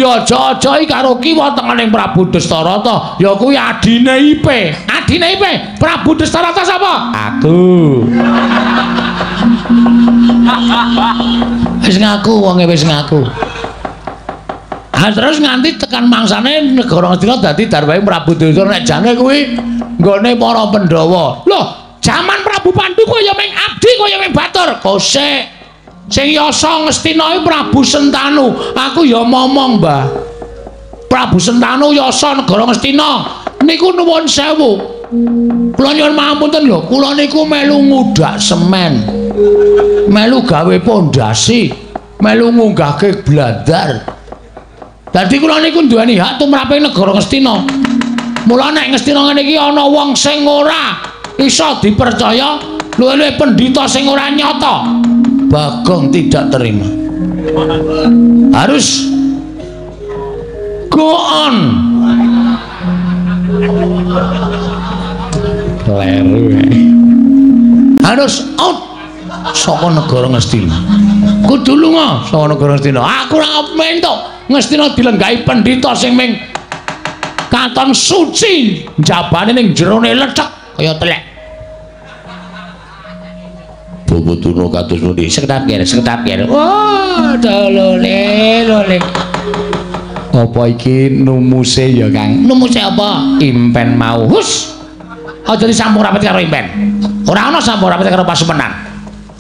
aja karo kiwa tenganing Prabu Dastarata ya kuwi adine Ipe. Adine Ipe Prabu Dastarata sapa? Aku. Wis ngaku wonge wis ngaku. Terus nganti tekan mangsane negara Ngastina dadi darwahe Prabu Dastarata nek jane kuwi nggone para Pandhawa. Loh, jaman Prabu Pandhu kaya ming abdi kaya ming batur. Kosek sing yasa Ngastina Prabu Sentanu. Aku ya momong, Mbah. Prabu Sentanu yasa negara Ngastina. Niku nuwun sewu. Kula nyuwun pangapunten lho, kula niku melu ngudak semen. Melu gawe pondasi, melu ngunggahke blandar. Dadi kula niku duweni hak tumraping negara Ngastina. Mula nek Ngastina ngene iki ana wong sing ora iso dipercaya, luwih-luwih pendhita sing ora nyata, Bagong tidak terima. Harus go on. Kleru. Harus out saka negara Ngastina. Kudu lunga saka negara Ngastina. Aku ora mentok Ngastina dilenggahi pendhita sing ming katon suci, jabane ning jerone lecek kaya telek. Bobotuna kados pundi? Seketapir. Wah, lole. Apa iki numuse ya, Kang? Numuse apa? Impen mau. Hus. Aja disambung rapet karo impen. Ora ana sambung rapet karo Pasumenan.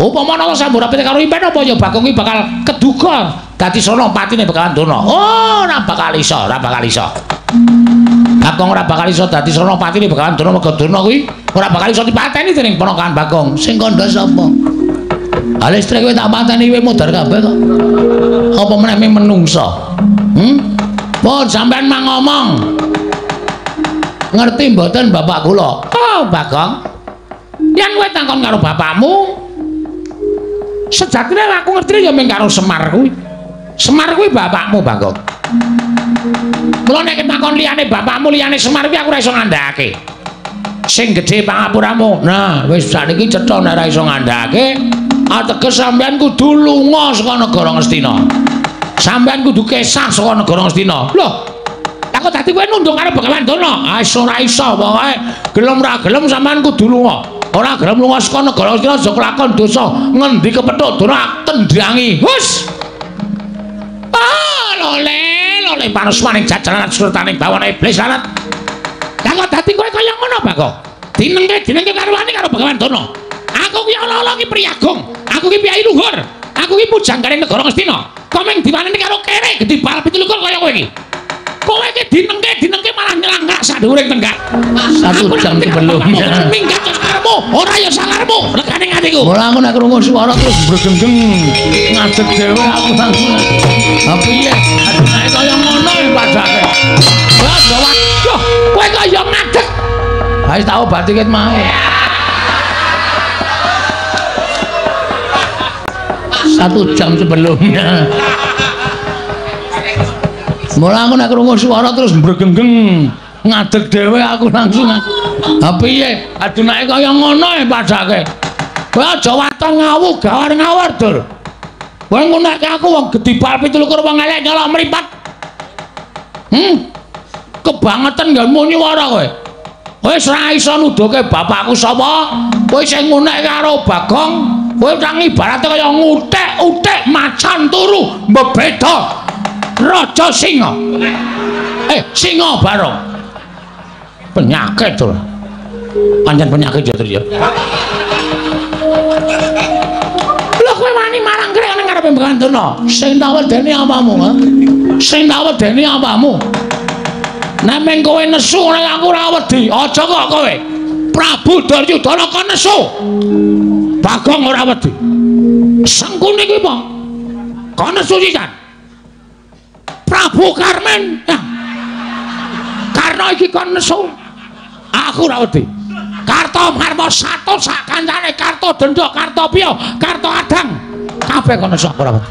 Upama ana sambung rapet karo impen apa ya Bagong iki bakal keduga dadi Senopatine Bakalan Durna. Oh, ora bakal iso. Bagong ora bakal iso dadi Senopatine Bakalan Durna mergo Durna kuwi ora bakal iso dipateni dening ponakan Bagong. Sing kandha sapa? Listrik kowe tak pateni kowe modar kabeh kok. Apa meneh menungsa? Pun sampean mang ngomong. Ngerti mboten bapak kula? Oh, Bagong. Yen kowe takon karo bapakmu, sejatine aku ngerti ya mung karo Semar kuwi. Semar kuwi bapakmu, Bagong. Mula nek takon liyane bapakmu liyane Semar kuwi aku ora iso ngandhakake. Sing gedhe pangapuramu. Nah, wis sakniki cetha nek ora iso ngandhakake, ateges sampean kudu lunga saka negara Ngastina. Sampean kudu kesah saka negara Ngastina. Lho, aku dadi kowe nundung karo Bakalan Durna. Ora iso pokoke gelem ra gelem sampean kudu lunga. Ora gelem lunga saka negara Ngastina aja kelakon dosa. Ngendi kepethuk Durna tendhangi. Hus. Lole panusmaning jajaran surtaning bawana iblis lanat. Lah kok dadi kowe kaya ngono, Bagong? Dinengke karwane karo Bakalan Durna. Aku ki ala-ala ki priyagung. Aku ki piyai luhur. Aku ki pujangganing negara Ngastina. Kok mung diwaneni karo kere gedhi bal 17 kaya kowe iki. Kowe iki dinengke malah nyelangkak sadhuwuring tenggak. 1 jam sebelumnya. Minggat karepmu, ora ya sakarepmu. Legane atiku. Mula aku nek krungu swara terus bregenggeng ngadeg dhewe aku langsung. Ha piye? Aduh nek kaya ngono padake. Waduh, kowe kaya ngadeg. Ha wis tak obati ket mae. 1 jam sebelumnya. Mula aku nek krungu swara terus bregenggeng ngadeg dhewe aku langsung. Ha piye? Aduh nek kaya ngono padake. Kowe aja waton ngawu gawar-ngawur, Dur. Kowe ngunekke aku wong gedhi bal 17 wong elek nyolok mripat. Kebangetan nggon nyuwara kowe. Kowe ora iso nuduhke bapakku sapa? Kowe sing ngunekke karo Bagong, kowe nang ibarate kaya ngutik-utik macan turu mbebeda. Raja singa. Singa barong. Penyakit to. Pancen penyakit ya. Lho kowe wani marang krek nang ngarepe Bakalan Durna. Sing tak wedeni apamu, ha? Sing tak wedeni apamu? Nek meng kowe nesu nek aku ora wedi, aja kok kowe. Prabu Duryudana kok nesu. Bagong ora wedi. Sengkune iki apa? Kok nesu sisan? Prabu Karmen. Karna iki kon nesu. Aku ora wedi. Karta Marma Sato sak kancane Karta Dendha, Karta Piya, Karta Adang. Kabeh kon nesu ora wedi.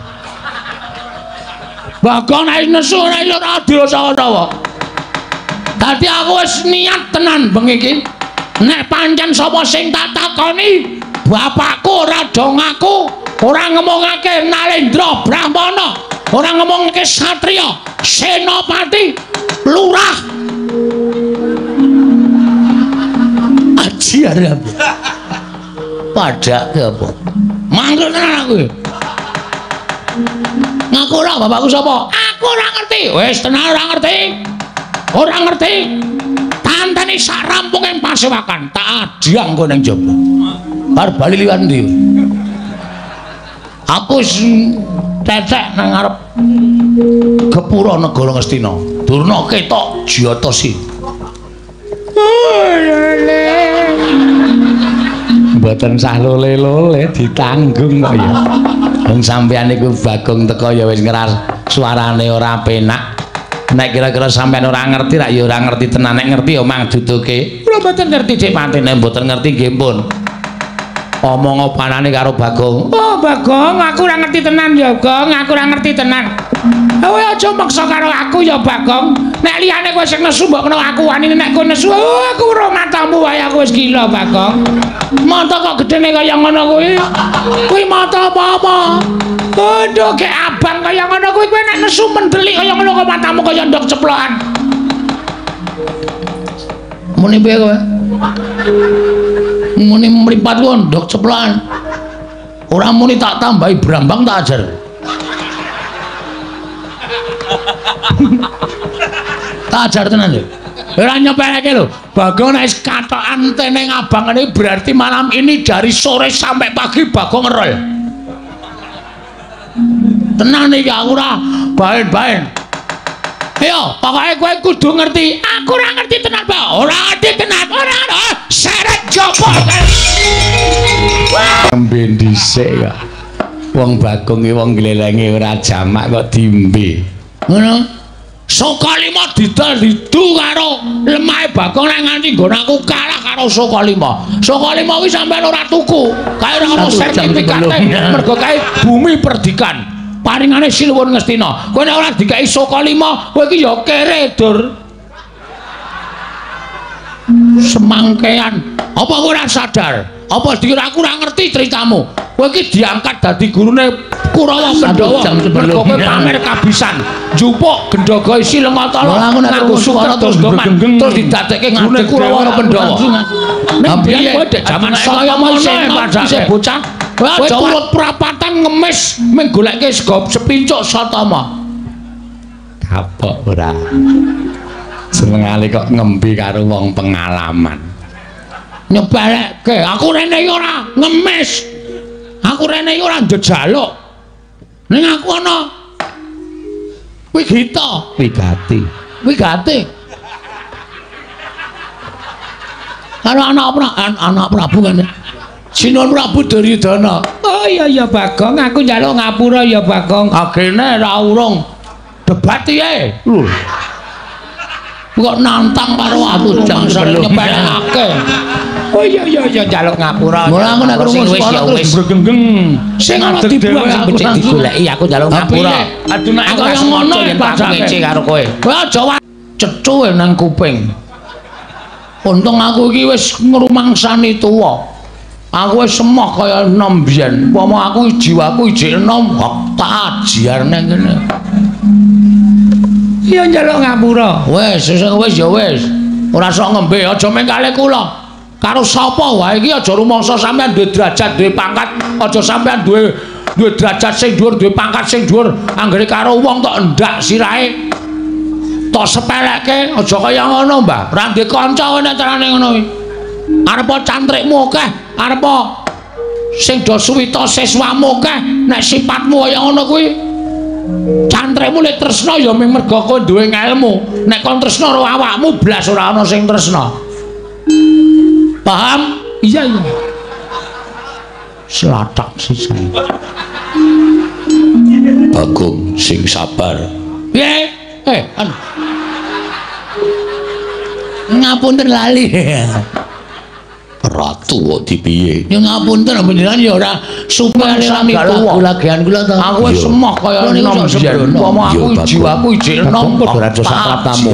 Bagong nek nesu ora iso adil sawa-sawa. Dadi aku wis niat tenan bengi iki. Nek pancen sapa sing tak takoni, bapakku ora do ngaku, ora ngomongake Nalendra Brahmana. ora ngomongke satriya, senopati, lurah. Aji arep. Padake apa? Mangkel tenan aku. Ngaku ora bapakku sapa? Aku ora ngerti. Wis tenan ora ngerti. Ora ngerti. Tanteni sak rampunging pasewakan, tak adhang kowe ning jaba. Bar bali liwat ndi? Aku cecek nang ngarep Gepura negara Ngastina. Durna ketok Jatasi. Mboten sah lole-lole ditanggung kok ya. Wong sampean iku Bagong teko ya wis ngeras suarane ora penak. Nek kira-kira sampean ora ngerti rak ya ora ngerti tenan, nek ngerti ya mang duduke. Kula mboten ngerti Dik Patine, mboten ngerti nggih pun. Omong opanane karo Bagong. Oh, Bagong, aku ora ngerti tenan ya, Gong, aku ora ngerti tenan. Kowe aja maksa karo aku ya, Bagong. Nek liyane kowe sing nesu mbok kena aku wani nek kowe nesu, aku ora matamu wae aku wis gila, Bagong. Mata kok gedene kaya ngono kuwi. Kuwi mata apa-apa? Ndok ke abang kaya ngono kuwi kowe nek nesu mendelik kaya ngono kok matamu kaya ndok ceplokan. Muni piye kowe? Muni mripat ku ndok ceplokan. Ora muni tak tambahi brambang tak ajar. Tak ajar tenan lho. Ora nyepeleke lho. Bagong nek katokan teneng abang ini berarti malam ini dari sore sampai pagi Bagong ngerol. Tenan iki aku ora baen-baen. Ayo, pokoke kowe kudu ngerti. Aku ora ngerti tenan, Pak. Ora ngerti tenan. Ora seret jopo. Nembe dhisik kok. Wong Bagong iki wong glelenge ora jamak kok dimbe. Ngono. Sokalima didol didu karo lemahe Bagong nek nganti nggon aku kalah karo Sokalima. Sokalima kuwi sampean ora tuku. Kae ora ono sertifikate mergo kae bumi perdikan. Paringane Sinuwun Ngastina. Kowe nek ora dikai Sokalima, kowe iki ya kere, Dur. Semangkean. Apa kowe ora sadar? Apa dikira aku ora ngerti ceritamu? Kowe iki diangkat dadi gurune Kurawa Pandhawa. Mergo kowe pamer kabisan, njupuk gendhaga isi Lengatala. Ngaku suara terus didadekke gurune Kurawa Pandhawa. Nek biyen kowe dek jaman saya isih bocah, kowe turut prapatan ngemis ming goleke sego sepincuk Satama. Kapok ora. Senengane kok ngembi karo wong pengalaman. Nyepelekke, aku rene iki ora ngemis. Aku rene iki ora njejaluk. Ning aku ana Wigita, Wigati. Karo anak Prabu kan. Sinuwun Prabu Duryudana. Oh iya Bagong, aku njaluk ngapura ya Bagong. Agene ra urung debat piye? Kok nantang karo aku jang nyepelake. Oh iya njaluk ngapura. Mula aku nek krungu suara wis bregenggeng. Sing ana dibuang sing becik digoleki aku njaluk ngapura. Aduh nek aku ngono yen tak ngece karo kowe. Kowe aja cethu nang kuping. Untung aku iki wis ngrumangsani tuwa. Aku wis semah kaya enom biyen. Umpama aku jiwaku ijik enom, tak ajar nang kene. Iya njaluk ngapura. Wis ya wis. Ora sok ngombe, aja mengkale kula. Karo sapa wae iki aja rumangsa sampean duwe derajat, duwe pangkat, aja sampean duwe derajat sing dhuwur, duwe pangkat sing dhuwur, anggere karo wong tok ndak sirahe. Tok sepeleke, aja kaya ngono, Mbah. Ora ndek kanca nek carane ngono iki. Arep cantrikmu akeh, arep sing do suwita siswamu akeh, nek sifatmu kaya ngono kuwi. Cantrikmu lek tresna ya mung mergo kowe duwe ilmu. Nek kon tresna karo awakmu blas ora ana sing tresna. Paham? Iya. Slatak sisan. Bagong sing sabar. Piye? Ngapunten lali. Ora tuwa dipiye? Ya ngapunten panjenengan ya ora supaya rami tuwa. Lagian kula to. Aku wis semoh kaya nom yen. Umpama aku jiwaku ijik nom padha saklatamu.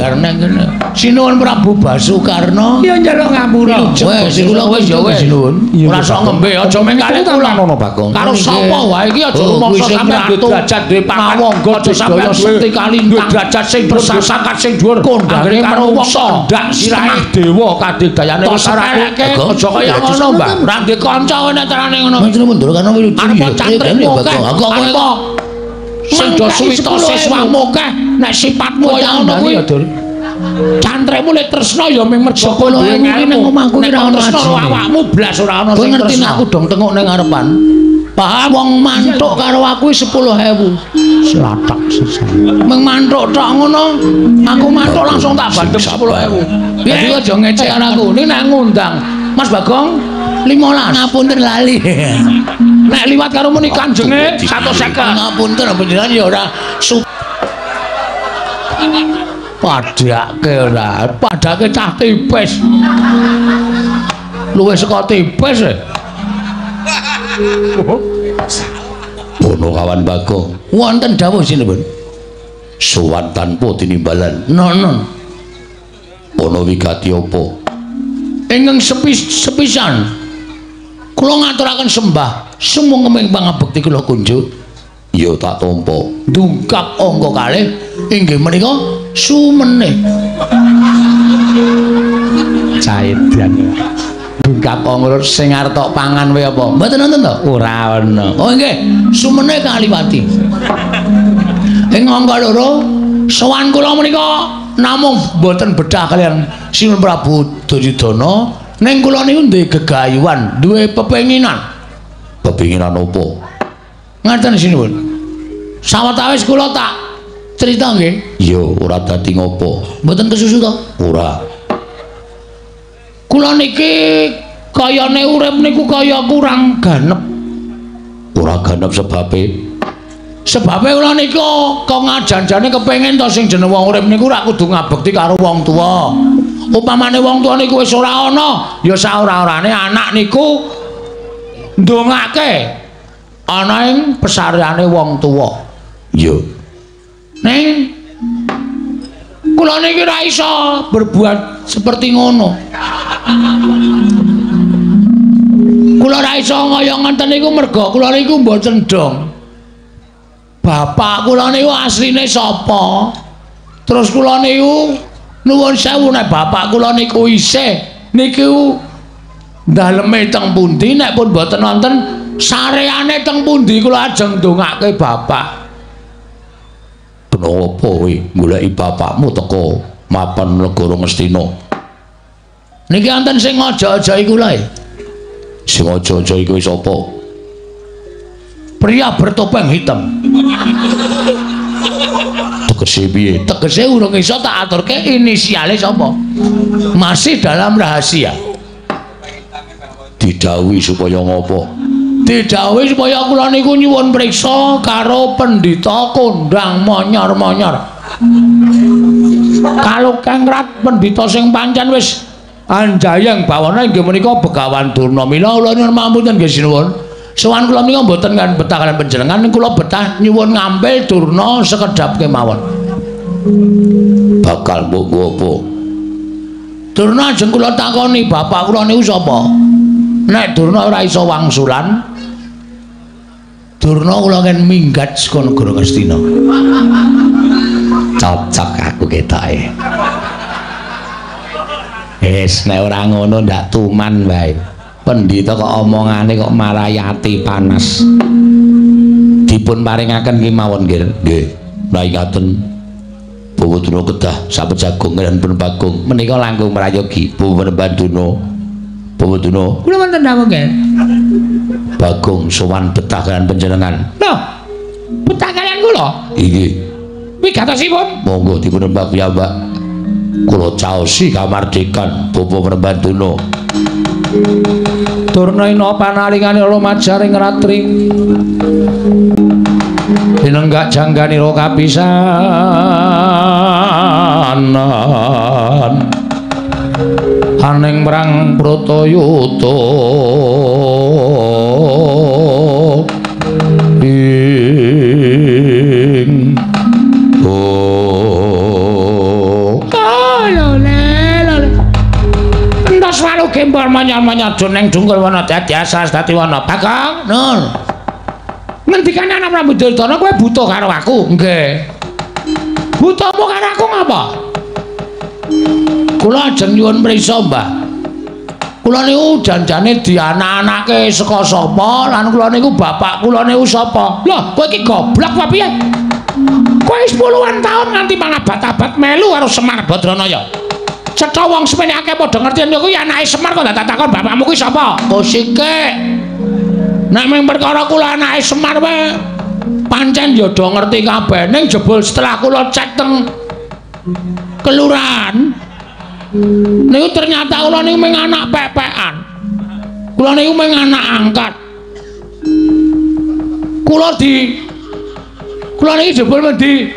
Sinuwun Prabu Basukarna. Ya njaluk ngapura. Wis kula wis ya wis sinuwun. Ora sok ngembe aja mengkane kula ngono Bagong. Karo sapa wae iki aja rumangsa sampeyan derajat duwe pangangga aja sampeyan sekti kalintang derajat sing bersasakat sing dhuwur kondange karo wong ndak sirahe dewa kadegayane wis arake aja kaya ngono Mbah ora ndek kanca nek carane ngono maksudmu mundur kan wilu arep cantremu aku apa sing do suwita siswamu akeh nek sifatmu kaya ngono kuwi cantremu le tresna ya mung mergo kono ngene omahku ora ono awakmu blas ora ono sing ngerti aku dong tengok ning ngarepan paham wong mantuk karo aku 10.000 slatak sisa mung mantuk tok ngono aku mantuk langsung tak bandem 10.000 dadi aja ngecek aku ini nek ngundang Mas Bagong 15 ngapunten lali nek liwat karo muni kanjenge 150 ngapunten panjenengan ya ora padake cah tipis luwih saka tipis Ono kawan Bagong wonten dawuh sinten sowan tanpa tinimbalan non ono wigati apa ingkang sepisan kula ngaturaken sembah sumung kemeng pangabekti kula kunjuk ya tak tampa dungkap angka kalih inggih menika sumene caedan dungkap angka sing arep tok pangan wae apa mboten nonton to ora ana oh nggih sumene kaliwati ing angka loro sowan kula menika namung mboten bedah kalian Sinuwun Prabu Duryudana ning kula niku duwe gegayuhan duwe pepenginan apa ngaten sinuwun sawetawis kula tak crita nggih ya ora dadi ngopo mboten kesusu to ora kula niki kayane urip niku kaya kurang ganep ora ganep sebabe kula niku kok ngajanjane kepengin to sing jeneng wong urip niku ora kudu ngabekti karo wong tuwa upamane wong tuwa niku wis ora ana ya saora-orane anak niku ndongake ana ing pesareane wong tuwa ya ning kula niki ora iso berbuat seperti ngono kula ora iso kaya ngoten niku mergo kula niku mboten dong bapak kula niku asline sapa terus kula niku nuwun sewu nek bapak kula niku isih niku daleme teng pundi nek pun mboten wonten sareane teng pundi kula ajeng ndongake bapak kenapa kowe goleki bapakmu teko mapan negara Ngastina niki wonten sing aja-aja iku lho sing aja-aja iku sapa pria bertopeng hitam tegese piye tegese urung iso tak aturke inisiale sapa masih dalam rahasia didhawuhi supaya ngopo didhawuhi supaya kula niku nyuwun priksa karo pendhita kondang monyor-monyor kalau kengrat pendhita sing pancen wis anjayang bawana inggih menika Begawan Durna mila kula nyuwun pamunten nggih sinuwun sowan kula menika mboten kan betah kalian panjenengan kula betah nyuwun ngambil Durna sekedhap kemawon bakal mbok apa Durna ajeng kula takoni bapak kula niku sapa nek Durna ora iso wangsulan Durna kula kan minggat saka negara Ngastina cocok aku ketoke wis nek ora ngono ndak tuman wae pendhita kok omongane kok marayati panas dipun paringaken kemawon nggih nggih ngaten Bawuduna kedah sapejagung dan pun Bagong menika langkung merayogi Bawuduna Bawuduna kula wonten dawuh nggih Bagong sowan betah kalian panjenengan lho betah kalian kula inggih wigatosipun monggo dipun rembak piyambak kula caosi kamardikan Bapak Bawuduna Durnaina panalingane lumajaring ratri dinenggak jangganira kapisanan ning perang Bratayuda ing entos walu gempor manyar-manyar joneng dungkul wana dadi asas dadi wana Bagong nun ngendikane anak Prabu Duryudana kowe butuh karo aku nggih butuhmu karo aku ngapa kula ajeng nyuwun prisa Mbah kula niku janjane dianak-anake saka sapa lan kula niku bapak kula niku sapa lho kowe iki goblok apa piye kowe wis puluhan taun nganti mangabad-abad melu karo Semar Badranaya cetha wong semene akeh padha ngerti yen kuwi anake Semar kok tak takon bapakmu kuwi sapa Kosike nek mung perkara kula anake Semar wae pancen ya do ngerti kabeh ning jebul setelah kula cek teng kelurahan niku ternyata kula niku mung anak pepekan kula niku mung anak angkat kula niki jebul di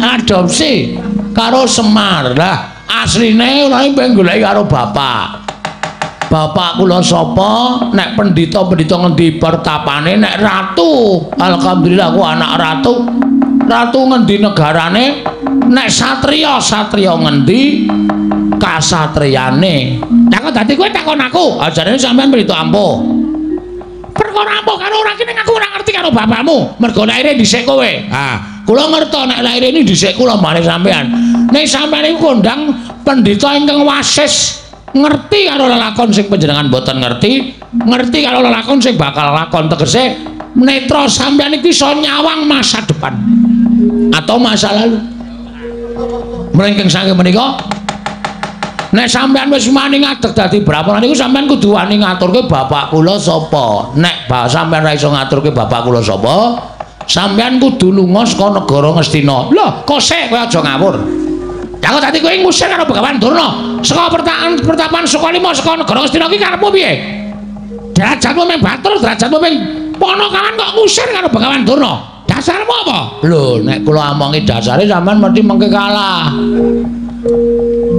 adopsi karo Semar lah asline kula niki pengen goleki karo bapak kula sapa nek pendhita-pendhita ngendi pertapane nek ratu alhamdulillah aku anak ratu ngendi negarane nek satriya ngendi kasatriyane tak dadi kowe takon aku ajarane sampean pendhita ampuh perkara ampuh karo ora kene aku ora ngerti karo bapakmu mergo laire dhisik kowe kula ngerti nek laire ini dhisik kula marang sampean nek sampean iku kondang pendhita ingkang wasis ngerti karo lelakon sing panjenengan boten ngerti karo lelakon sing bakal lakon tegese netra sampeyan iki iso nyawang masa depan atau masa lalu mrengkeng saking menika nek sampeyan wis wani ngadeg dadi brahmana niku sampeyan kudu wani ngaturke bapak kula sapa nek sampeyan ra iso ngaturke bapak kula sapa sampeyan kudu lunga saka negara Ngastina lho kosek kowe aja ngawur aku tadi kowe ngusir karo Begawan Durna saka pertapan Sukalima saka negara Ngastina iki karepmu piye derajatmu mung batur derajatmu mung ponokawan kok ngusir karo Begawan Durna dasarmu apa lho nek kula omongi dasare sampean mesti mengke kalah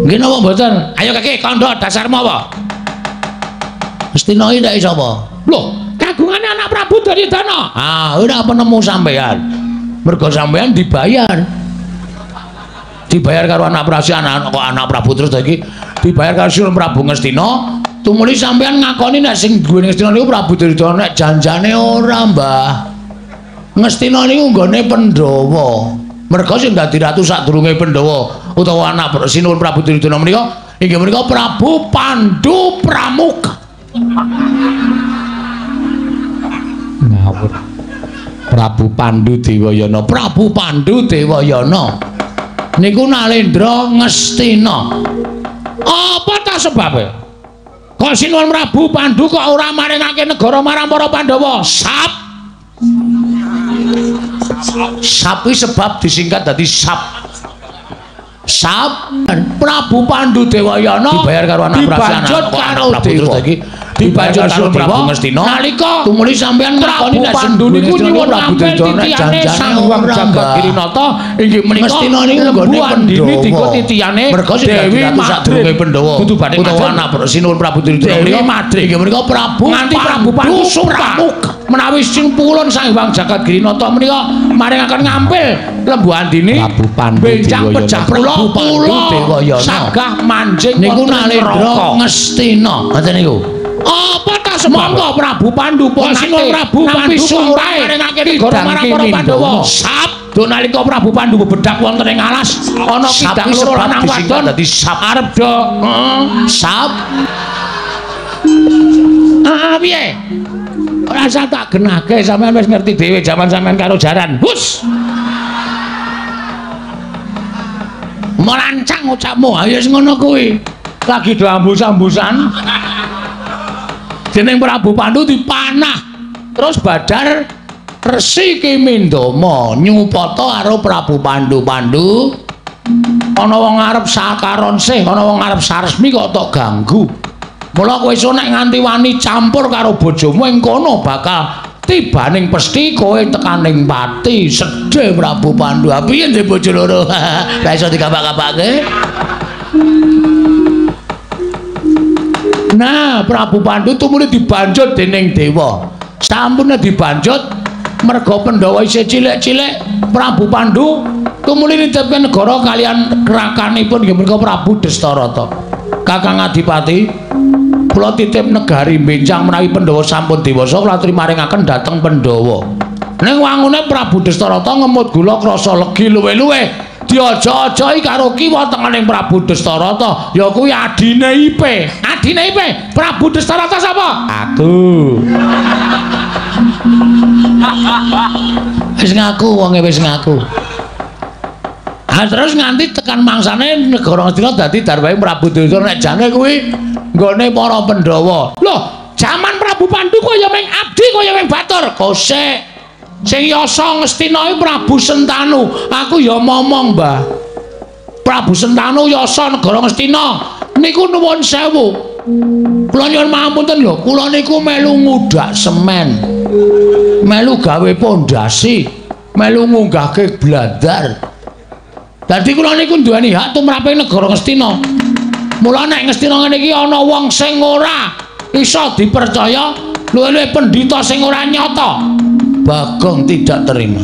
nggih napa mboten ayo kakek kandha dasarmu apa Ngastina iki ndak iso apa lho kagungane anak Prabu Duryudana ora penemu sampean mergo sampean dibayar karo anak Prabu terus iki dibayar karo Sunan Prabu Ngastina tumuli sampean ngakoni nek sing duwe Ngastina niku Prabu Duryudana nek janjane ora Mbah Ngastina niku nggone Pandhawa merga sing dadi ratu sadurunge Pandhawa utawa anak Sinuwun Prabu Duryudana menika inggih menika Prabu Pandhu Pramuka ngawur Prabu Pandhu Dewayana niku Nalendra Ngastina apa ta sebabe kok Sinuwun Prabu Pandhu kok ora maringake negara marang para Pandhawa sap sebab disingkat dadi sap Prabu Pandhu Dewayana dibayar karo anak Prabu Dewa dibayar karo Prabu Ngastina nalika tumuli sampeyan ngakoni nek Pandhu niku nyuwun Prabu Duryudana janjane Sang Hyang Jagadgirinata inggih menika Ngastina niku nggone Pandhawa dinggo titiyane Dewi sadurunge Pandhawa utawa anak Sinuwun Prabu Duryudana menika Madri inggih menika Prabu nganti Prabu Pandhu Pramuka menawi sing pulun Sang Hyang Jagadgirinata menika maringaken ngampil Lembu Andini Prabu Pandhu benjang pecah Prabu Pandhu sagah manjing niku Nalendra Ngastina ngoten niku apa ta semangka Prabu Pandhu Sinuwun Prabu Pandhu sumpahe negara marang para Pandhawa sap do nalika Prabu Pandhu bebedak wonten ing alas ana kidang loro lanang wadon dadi sap arep do sap piye ora usah tak genake sampean wis ngerti dhewe jaman sampean karo jaran hus melancang ucapmu ayo wis ngono kuwi lagi do ambus-ambusan dening Prabu Pandhu dipanah terus Badar Resi Kimindama nyupata karo Prabu Pandhu ana wong arep sakaron sih ana wong arep saresmi kok tok ganggu mula kowe iso nek nganti wani campur karo bojomu ing kono bakal tibaning pesti kowe tekaning pati sedhe Prabu Pandhu. Piye ndek bojo loro? Lah iso dikabak-kabake. Nah, Prabu Pandhu tumuli dibanjut dening dewa. Sampune dibanjut merga Pandhawa isih cilik-cilik, Prabu Pandhu tumuli nitipken negara kalian rakanipun nggih menika Prabu Destarata. Kakang Adipati, kula titip negari benjang menawi Pandhawa sampun dewasa kula aturi maringaken dhateng Pandhawa. Ning wangune Prabu Destarata ngemut gula krasa legi luwe-luwe. Diojo-ojohi karo kiwa tengening Prabu Destarata, ya kuwi adine Ipe. Adine Ipe, Prabu Destarata sapa? Aku. Wis ngaku wonge wis ngaku. Terus nganti tekan mangsane negara Ngastina dadi darbahe Prabu Destarata nek jane kuwi nggone para Pandhawa. Loh, jaman Prabu Pandhu kaya ming abdi kaya ming batur. Kosek sing yasa Ngastina iki Prabu Sentanu. Aku ya momong, Mbah. Prabu Sentanu yasa negara Ngastina. Niku nuwun sewu. Kula nyuwun pangapunten lho, kula niku melu ngudak semen. Melu gawe pondasi, melu ngunggahke blandar. Dadi kula niku duweni hak tumraping negara Ngastina. Mula nek Ngastina ngene iki ana wong sing ora iso dipercaya, luwih-luwih pendhita sing ora nyata, Bagong tidak terima.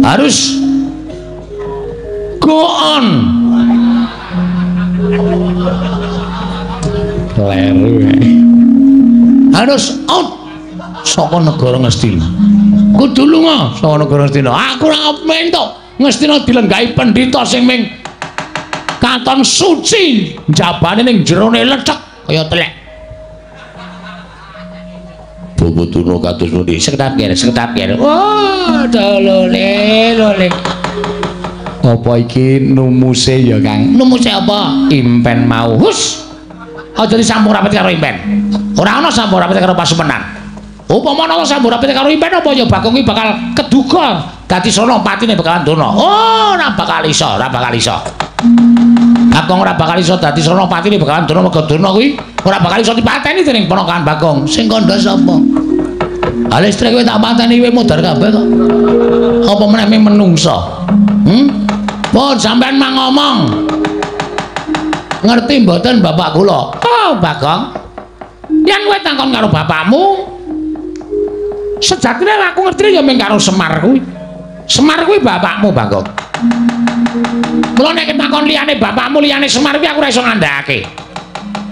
Harus go on. Kleru. Harus out saka negara Ngastina. Kudu lunga saka negara Ngastina. Aku ora mentok Ngastina dilenggahi pendhita sing ming katon suci, jabane ning jerone lecek kaya telek. Bobotuna kados pundi? Seketapir. Oh, lole. Apa iki numuse ya, Kang? Numuse apa? Impen mau. Hus. Aja disambung rapet karo impen. Ora ana sambung rapet karo Pasumenan. Upama ana sambung rapet karo impen apa ya Bagong iki bakal keduga dadi Sonopatine bakalan dono. Oh, ora bakal iso. Bagong ora bakal iso dadi Sonopatine bakalan dono mergo dono kuwi ora bakal iso dipateni dening ponakan Bagong. Sing kandha sapa? Alestre kowe tak pateni kowe modar kabeh kok. Apa meneh menungsa? Pun sampean mang ngomong. Ngerti mboten bapak kula? Oh, Bagong. Yen kowe takon karo bapakmu, sejatine aku ngerti ya mung karo Semar kuwi. Semar kuwi bapakmu, Bagong. Mula nek takon liyane bapakmu liyane Semar kuwi aku ora iso ngandhakake.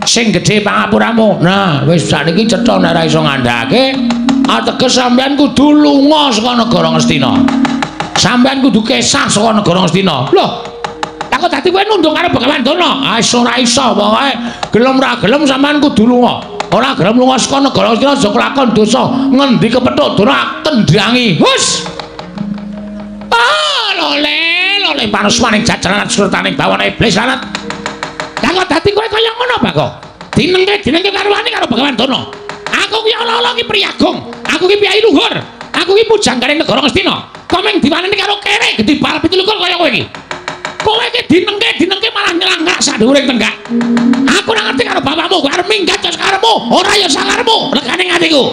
Sing gedhe pangapuramu. Nah, wis sakniki cetha nek ora iso ngandhakake, ateges sampean kudu lunga saka negara Ngastina. Sampean kudu kesah saka negara Ngastina. Lho, aku dadi kowe nunduk karo Begawan Dana. Ora iso pokoke. Gelem ra gelem sampean kudu lunga. Ora gelem lunga saka negara Ngastina aja kelakon dosa. Ngendi kepethuk Dana tendrangi. Hus. Lole panus maning jajaran surtaning bawana iblis lanat. Lah dadi kowe kaya ngono, Bagong. Dinengke karo wani karo Begawan Dana. Aku ki ala-ala ki priyagung. Aku ki piyai luhur. Aku ki pujangganing negara Ngastina. Kok mung diwaneni karo kere gedhi bal 17 kaya kowe iki. Kowe iki dinengke malah nyelangak sak dhuwuring tenggak. Aku ora ngerti karo bapakmu, kowe arep minggat karepmu, ora ya sakarepmu, legane atiku.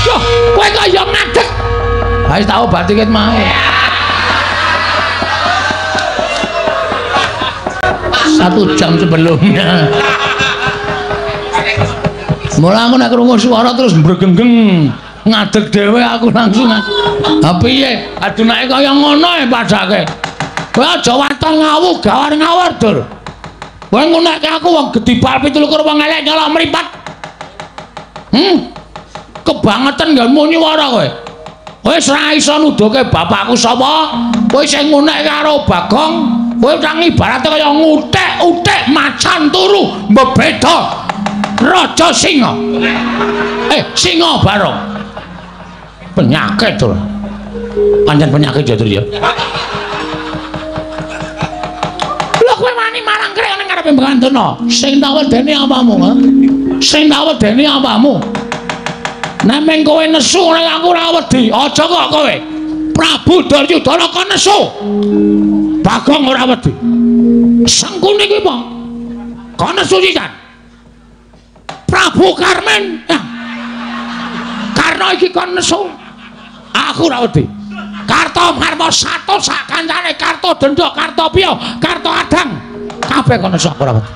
Yo, kowe kaya ngadeg. Wis tak obati ket mae. Satu jam sebelumnya. Mula aku nek krungu swara terus mbregenggeng ngadeg dhewe aku langsung. Ha piye? Adunake kaya ngono e padake. Kowe aja waton ngawu, gawar ngawur, Dur. Kowe ngunekke aku wong gedhi bal 17 wong elek nyolok mripat. Kebangetan nggonmu nyuwara kowe. Kowe ora iso nuduhke bapakku sapa? Kowe sing ngunekke karo Bagong, kowe ora ibarate kaya ngutek-utek macan turu mbebeda. Raja Singa. Singa barong. Penyakit to. Pancen penyakit ya, Dur ya. Lho kowe wani marang krek ning ngarepe Begawan Dana. Sing tak wedeni apamu, ha? Sing tak wedeni apamu? Nek meng kowe nesu nek aku ora wedi, aja kok kowe. Prabu Duryudana kok nesu. Bagong ora wedi. Sengkune iki apa? Kono sucian. Prabu Karmen. Ya. Karna iki kon nesu. Aku ora wedi. Karta Marma Sato sak kancane Karta Dendha, Karta Piya, Karta Adang. Kabeh kon nesu aku ora wedi.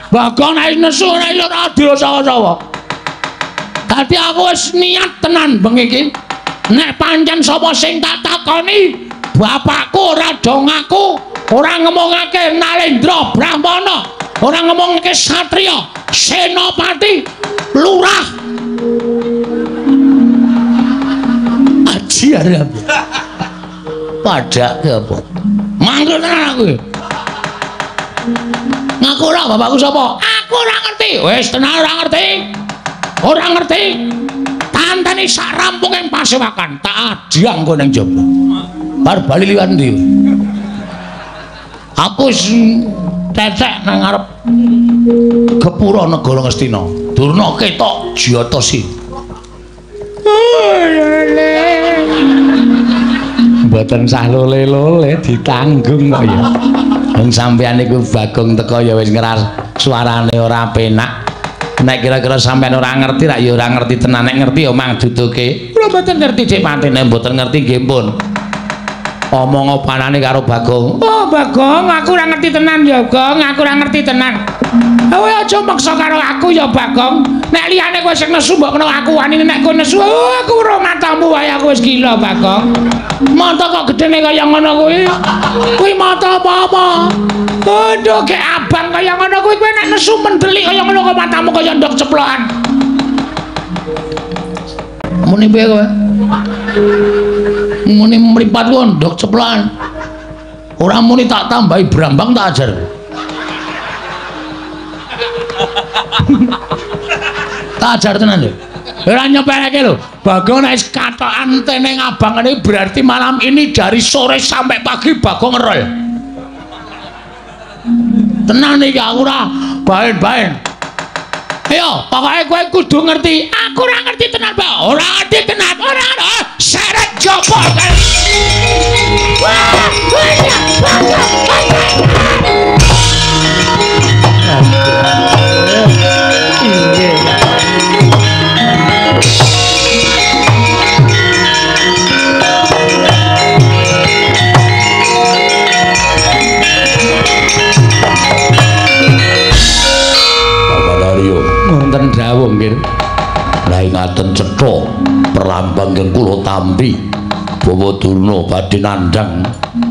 Bagong nek nesu nek ora adil sawa-sawa. Dadi aku wis niat tenan bengi iki. Nek pancen sapa sing tak takoni, bapakku ora do ngaku, ora ngomongake Nalendra Brahmana, ora ngomongake Satriya, Senopati, Lurah. Aji are apa? Padake apa? Mangkel tenan aku. Ngaku ora bapakku sapa? Aku ora ngerti. Wis tenan ora ngerti. Ora ngerti. Tantani sak rampunging pasewakan tak adiang kowe ning jaba. Bar bali liwat ndi? Aku wis tetek nang ngarep Gepura Negara Ngastina. Durna ketok Jatasi. Mboten sah lole-lole ditanggung kok ya. Wong sampeyan niku Bagong teko ya wis ngeras suarane ora penak. Nek kira-kira sampean ora ngerti rak ya ora ngerti tenan, nek ngerti ya mang duduke. Kula mboten ngerti cek patine, mboten ngerti nggih pun. Omong opanane karo Bagong. Oh, Bagong, aku ora ngerti tenan ya, Gong, aku ora ngerti tenan. Kowe aja maksa karo aku ya, Bagong. Nek liyane kowe sing nesu mbok kena aku wani, nek kowe nesu aku ora matamu wae aku wis gila, Bagong. Mata kok gedene kaya ngono kuwi. Kuwi mata apa-apa? Aduh, kek abang kaya ngono kuwi kowe nek nesu mendelik kaya ngono kok matamu kaya ndok ceplokan. Muni piye kowe? Muni mripat ku ndok ceplokan. Ora muni tak tambahi brambang tak ajar. Tak ajar tenan lho. Ora nyepeleke lho. Bagong nek katokan tene abang ini berarti malam ini dari sore sampai pagi Bagong ngerol. Tenan iki aku ora baen-baen. Ayo, pokoke kowe kudu ngerti. Aku ora ngerti tenan, Pak. Ora ngerti tenan. Ora seret jopo kan. Wah, wonten dawuh nggih. Lah ngaten cetha perlambang keng kula tampi Bawa Durna badhe nandhang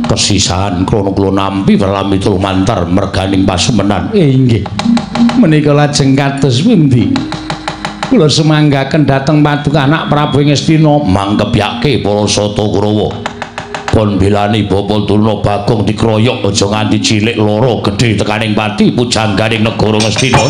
kesisahan krana kula nampi welami lumantar merganing pasumenan. Inggih. Menika lajeng kados pundi? Kula semanggaken dhateng Paduka Anak Prabu Ngastina mangkebyake para Sata Kurawa. Pun bilani Bapak Durna Bagong dikroyok aja nganti cilik loro gedhe tekaning pati pujangganing negara Ngastina.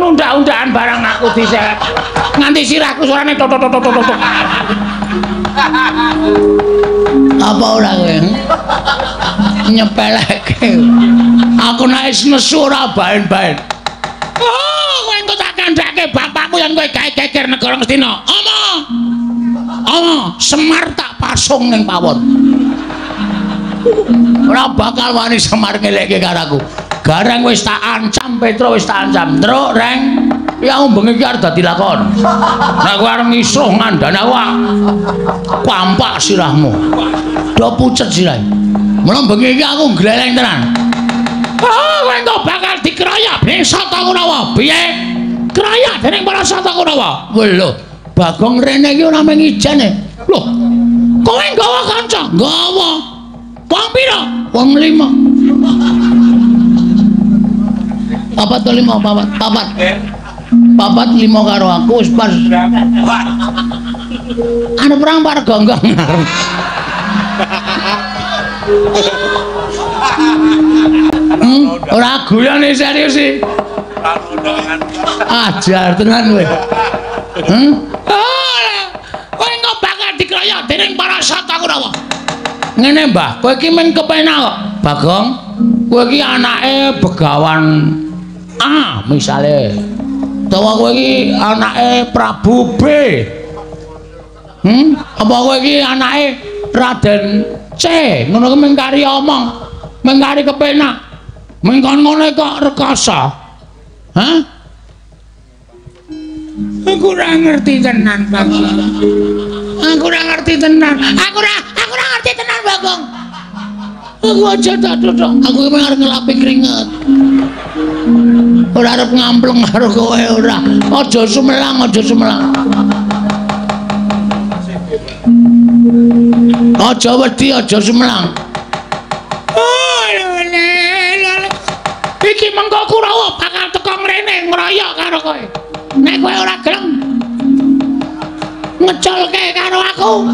Undang-undangan barang aku diseret nganti sirahku suarane tok. Apa ora kowe nyepeleke aku nek wis nesu ora baen-baen. Oh kowe engko tak kandhake bapakmu yen kowe gawe geger negara Ngastina. Omong Semar tak pasung ning pawon. Ora bakal wani Semar ngelekke karo aku. Gareng wis tak ancam, Petro wis tak ancam. Truk, Reng, ya bengi iki arep dadi lakon. Nek kowe arep ngisuh ngandhane awak, kampak sirahmu. Do pucet sirahe. Mula bengi iki aku gleleng tenan. Oh, kowe engko bakal dikeroyok dening Sata Kurawa. Piye? Keroyok dening para Sata Kurawa. Lho, Bagong rene iki ora mung ijane. Kowe nggawa kanca? Nggawa. Wong pira? Wong 5. Papat to 5, papat. Papat 5 karo aku wis pas. Anu perang par gonggong. Ora guyon serius sih. Ajar tenan kowe. Kowe engko bakal dikeroyok dening para Sata Kurawa. Ngene, Mbah, kowe iki men kepenak kok. Bagong, kowe iki anake Begawan A misale. Utawa kowe iki anake Prabu B. Apa kowe iki anake Raden C. Ngono kuwi mengkari omong, mengkari kepenak. Mengkon ngene kok rekoso. Hah? Aku ora ngerti tenan, Bagong. Aku ora ngerti tenan. Aku ora ngerti tenan, Bagong. Aku aja tak duduk. Aku memang arep ngelapi keringet. Ora arep ngampleng karo kowe ora. Aja sumelang, aja sumelang. Aja wedi, aja sumelang. Iki mengko Kurawa bakal teko mrene ngroyok karo kowe. Nek kowe ora gelem ngecolke karo aku.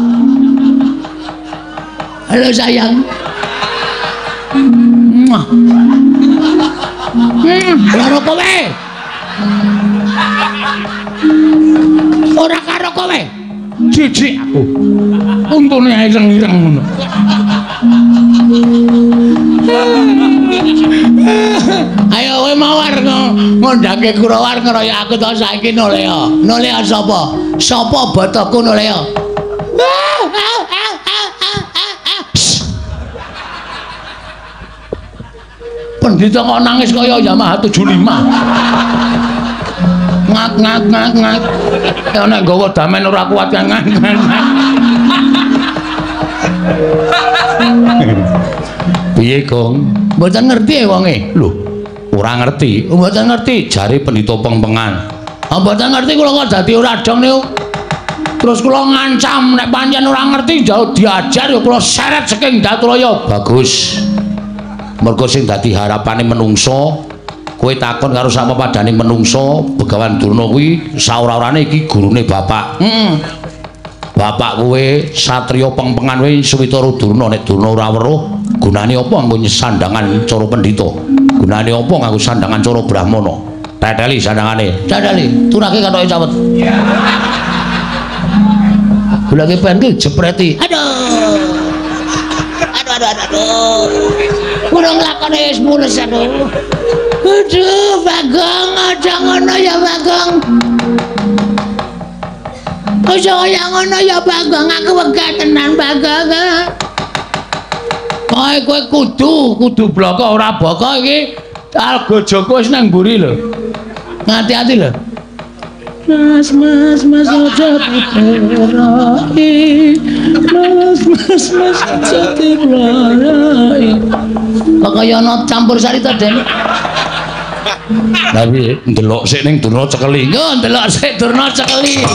Halo sayang. Karo kowe. Ora karo kowe. Jijik aku. Untune ae ireng-ireng ngono. Ayo kowe mawar ngondhake Kurawa ngeroyok aku to saiki Nolea. Nolea sapa? Sapa botoku Nolea? Pendhita kok nangis kaya Yamaha 75. Ngak. Ya nek nggawa damen ora kuat kan ngak. Piye, Gong? Mboten ngerti wonge. Lho, ora ngerti. Mboten ngerti jare pendhita pengpengan. Mboten ngerti kula kok dadi ora dong niku. Terus kula ngancam nek pancen ora ngerti jauh diajar ya kula seret saking Daturaya. Bagus. Mergo sing dadi harapane menungso, kowe takon karo sapa padane menungso, Begawan Durna kuwi saora-orane iki gurune bapak. Bapak kowe satriya pengpengan kowe Suwitara Durna, nek Durna ora weruh, gunane apa nggo sandangan cara pendhita? Gunane apa nganggo sandangan cara Brahmana? Teteli sandangane. Teteli, turake katoke cawet. Bulake pentil jepreti. Aduh. Kurang lakone wis mulus aduh. Aduh, Bagong, aja ngono ya Bagong. Aja kaya ngono ya Bagong, aku wegah tenan Bagong. Kowe kudu bloko ora boko iki. Alga Joko wis nang mburi lho. Hati-hati lho. Mas aja diterai. Mas aja diterai. Kok kaya ana campur sari to, Den? Tapi ndelok sik ning Durna Cekeli. Yo ndelok sik Durna Cekeli.